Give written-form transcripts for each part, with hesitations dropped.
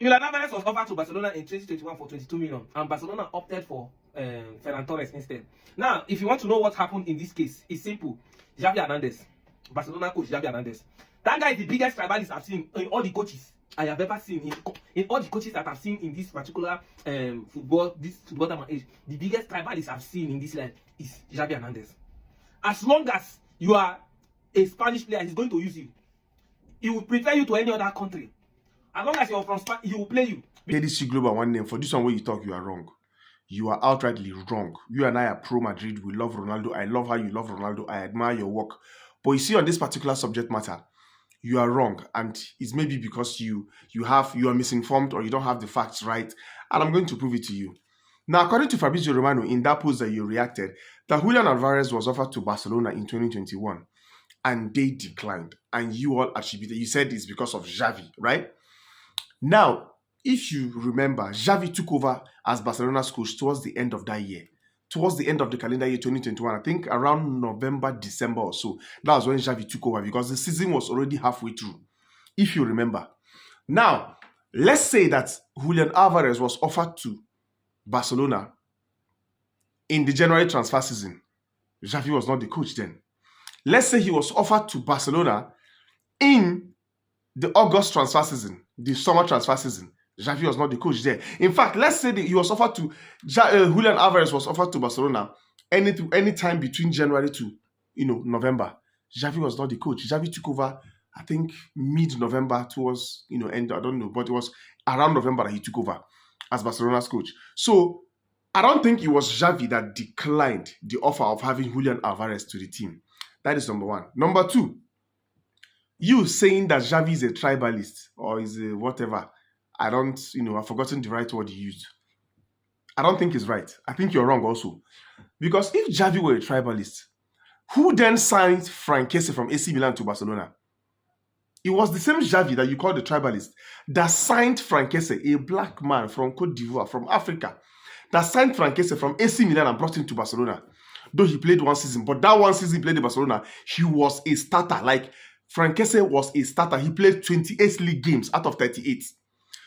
Julian Alvarez was offered to Barcelona in 2021 for 22 million, and Barcelona opted for Ferran Torres instead. Now, if you want to know what happened in this case, it's simple. Xavi Hernandez, Barcelona coach Xavi Hernandez. That guy is the biggest tribalist I've seen in all the coaches I have ever seen. In all the coaches that I've seen in this particular football time age, the biggest tribalist I've seen in this line is Xavi Hernandez. As long as you are a Spanish player, he's going to use you. He will prefer you to any other country. As long as you're from Spain, he will play you. KDC Global one name. For this one where you talk, you are wrong. You are outrightly wrong. You and I are pro Madrid. We love Ronaldo. I love how you love Ronaldo. I admire your work. But you see, on this particular subject matter, you are wrong. And it's maybe because you are misinformed or you don't have the facts right. And I'm going to prove it to you. Now, according to Fabrizio Romano, in that post that you reacted, that Julian Alvarez was offered to Barcelona in 2021. And they declined. And you all attributed. You said it's because of Xavi, right? Now, if you remember, Xavi took over as Barcelona's coach towards the end of that year. Towards the end of the calendar year 2021, I think around November, December or so. That was when Xavi took over because the season was already halfway through, if you remember. Now, let's say that Julian Alvarez was offered to Barcelona in the January transfer season. Xavi was not the coach then. Let's say he was offered to Barcelona in the August transfer season, the summer transfer season. Xavi was not the coach there. In fact, let's say that he was offered to Julian Alvarez was offered to Barcelona any time between January to November. Xavi was not the coach. Xavi took over, I think, mid-November towards end. I don't know, but it was around November that he took over as Barcelona's coach. So I don't think it was Xavi that declined the offer of having Julian Alvarez to the team. That is number one. Number two, you saying that Xavi is a tribalist or is a whatever, I've forgotten the right word you used. I don't think it's right. I think you're wrong also. Because if Xavi were a tribalist, who then signed Frank Kessie from AC Milan to Barcelona? It was the same Xavi that you call the tribalist that signed Frank Kessie, a black man from Cote d'Ivoire, from Africa, that signed Frank Kessie from AC Milan and brought him to Barcelona. Though he played one season, but that one season he played in Barcelona, he was a starter. Like, Frank Kessie was a starter. He played 28 league games out of 38.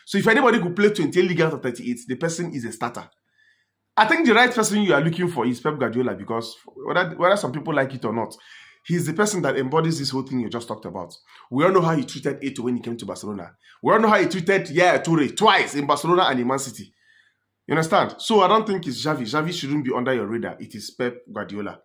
So if anybody could play 28 league out of 38, the person is a starter. I think the right person you are looking for is Pep Guardiola, because whether some people like it or not, he's the person that embodies this whole thing you just talked about. We all know how he treated Eto'o when he came to Barcelona. We all know how he treated Yaya Toure twice in Barcelona and in Man City. You understand? So I don't think it's Xavi. Xavi shouldn't be under your radar. It is Pep Guardiola.